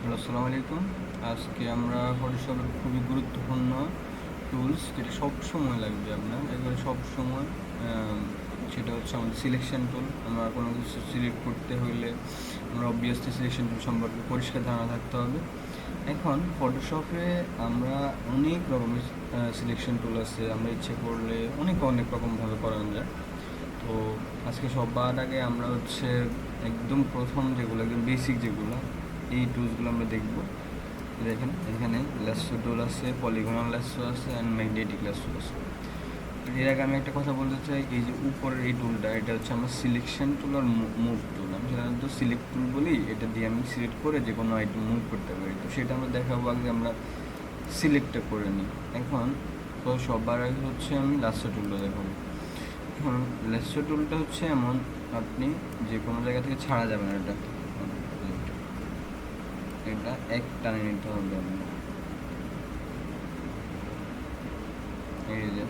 Hello, আসসালামু আলাইকুম। আজকে আমরা ফটোশপের খুবই গুরুত্বপূর্ণ টুলস যেটা সব সময় লাগবে আপনার, একবারে সব সময়। সেটা হচ্ছে আমাদের সিলেকশন টুল। আমরা কোনো কিছু সিলেক্ট করতে হলে আমরা অবভিয়াসলি সিলেকশন টুল সম্পর্কে পরিষ্কার ধারণা থাকতে হবে। এখন ফটোশপে আমরা অনেক রকমের সিলেকশন টুল আছে, আমরা ইচ্ছে করলে অনেক অনেক রকমভাবে করানো যায়। তো আজকে সবার আগে আমরা হচ্ছে একদম প্রথম যেগুলো, একদম বেসিক যেগুলো, এই টুলসগুলো আমরা দেখব। দেখেন এখানে ল্যাসো টুল আছে, পলিগনাল ল্যাসো আছে অ্যান্ড ম্যাগনেটিক ল্যাসো আছে। এর আগে আমি একটা কথা বলতে চাই, এই যে উপরের এই টুলটা, এটা হচ্ছে আমার সিলেকশন টুল আর মুভ টুল। আমি সাধারণত সিলেক্ট টুল বলি, এটা দিয়ে আমি সিলেক্ট করে যে কোনো আইটেম মুভ করতে পারি। তো সেটা আমরা দেখাবো, আগে আমরা সিলেক্টটা করে নিই। এখন তো সবার আগে হচ্ছে আমি ল্যাসো টুলটা দেখাবো। এখন ল্যাসো টুলটা হচ্ছে এমন, আপনি যে কোনো জায়গা থেকে ছাড়া যাবে না। এটা এক টানে নিতে হবে আপনার। এই যে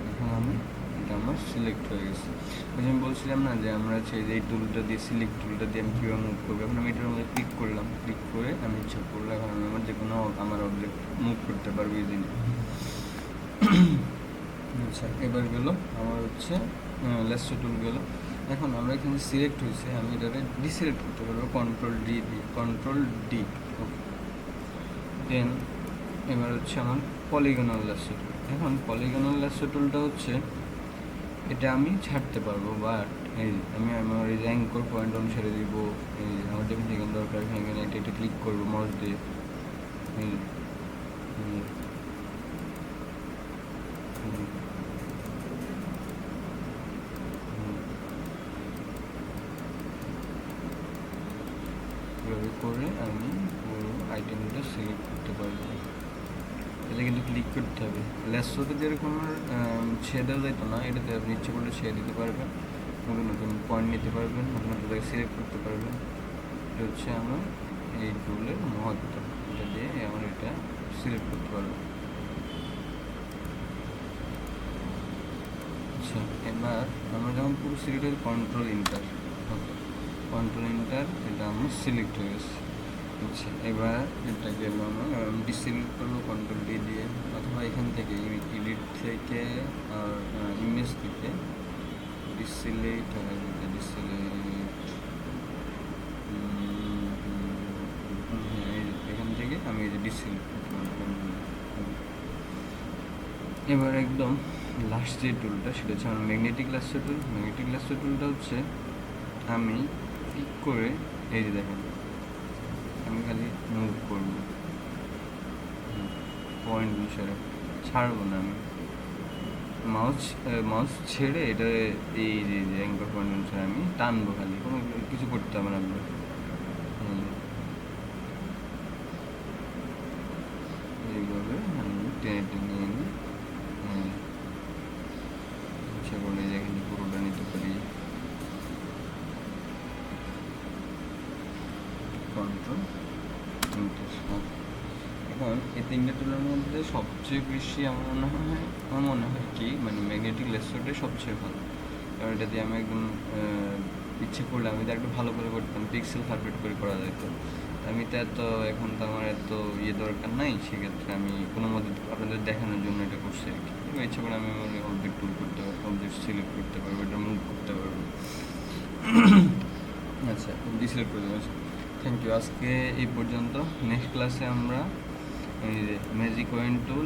এখন আমি এটা আমার সিলেক্ট হয়ে গেছে। ওই যে আমি বলছিলাম না যে আমরা হচ্ছে এই টুলটা দিয়ে, সিলেক্ট টুলটা দিয়ে আমি কীভাবে মুভ করবো। এখন আমি এটার মধ্যে ক্লিক করলাম, ক্লিক করে আমি ইচ্ছা করলে এখন আমি আমার যে কোনো আমার অবজেক্ট মুভ করতে পারবো ইজিলি। আচ্ছা, এবার গেলো আমার হচ্ছে ল্যাসো টুল গেলো। এখন আমরা এখানে সিলেক্ট হয়েছে, আমি এটাকে ডিসিলেক্ট করতে পারবো কন্ট্রোল ডি দিয়ে, কন্ট্রোল ডি। ওকে, দেন এবার হচ্ছে আমার পলিগনাল ল্যাসো টুল। এখন পলিগনাল ল্যাসো টুলটা হচ্ছে, এটা আমি ছাড়তে পারবো, বাট এই আমি আমার এই যে অ্যাঙ্কর পয়েন্ট অনুসারে দিব। এই আমার যখন যেখানে দরকার এখানে এটা ক্লিক করবো মাউস দিয়ে। এই এভাবে করে আমি পুরো আইটেমটা সিলেক্ট করতে পারবো। এটা কিন্তু ক্লিক করতে হবে। ল্যাসোতে যেরকম ছেড়ে দেওয়া যেত না, এটাতে আপনি ইচ্ছে করলে ছেড়ে দিতে পারবেন, নতুন নতুন পয়েন্ট নিতে পারবেন, নতুন নতুন জায়গায় সিলেক্ট করতে পারবেন। এটা হচ্ছে আমার এই টুলের মহত্ব। এটা দিয়ে আমার এটা সিলেক্ট করতে পারবো। আচ্ছা, এবার আমরা যখন পুরো সিলেক্ট হয়ে কন্ট্রোল ইন্টার, কন্ট্রোল ইন্টার, এটা আমার সিলেক্ট হয়ে গেছে। আচ্ছা, এবার এটাকে আমরা ডিসিলেক্ট করবো কন্ট্রোল ডি দিয়ে, অথবা এখান থেকে এডিট থেকে আর ইমেজ থেকে ডিসিলেক্ট এখান থেকে আমি এই যে ডিসিলেক্ট করতে পারবো। এবার একদম লাস্ট যে টুলটা, সেটা হচ্ছে আমার ম্যাগনেটিক ল্যাসো টুল। ম্যাগনেটিক ল্যাসো টুলটা হচ্ছে আমি ক্লিক করে, এই যে দেখেন আমি খালি মুভ করবো পয়েন্ট অনুসারে, ছাড়বো না আমি। মাউস ছেড়ে এটা এই যে অ্যাঙ্কর পয়েন্ট অনুসারে আমি টানবো, খালি কোনো কিছু করতে হবে না আপনার। এইভাবে আমি টেনে টেনে নিই, ইচ্ছা করলে এখানে পুরোটা নিতে পারি। কন্ট্রোল এখন এই তিনটে টুলের মধ্যে সবচেয়ে বেশি আমার মনে হয় কি, মানে ম্যাগনেটিক ল্যাসোটাই সবচেয়ে ভালো। কারণ এটা দিয়ে আমি একদম ইচ্ছে করলে আমি একটু ভালো করে করতাম, পিক্সেল পারফেক্ট করে করা যেত। আমি তো এত, এখন তো আমার এত দরকার নাই, সেক্ষেত্রে আমি কোনো মতে আপনাদের দেখানোর জন্য এটা করছি আর কি। ইচ্ছে করে আমি অবজেক্ট টুল করতে পারবো, অবজেক্ট সিলেক্ট করতে পারবো, এটা মুভ করতে পারবো। আচ্ছা, ডিসিলেক্ট করে দেবো। থ্যাংক ইউ, আজকে এই পর্যন্ত। নেক্সট ক্লাসে আমরা এই যে magic wand tool,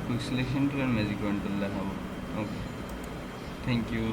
quick selection tool and magic wand tool দেখাবো। Okay, thank you.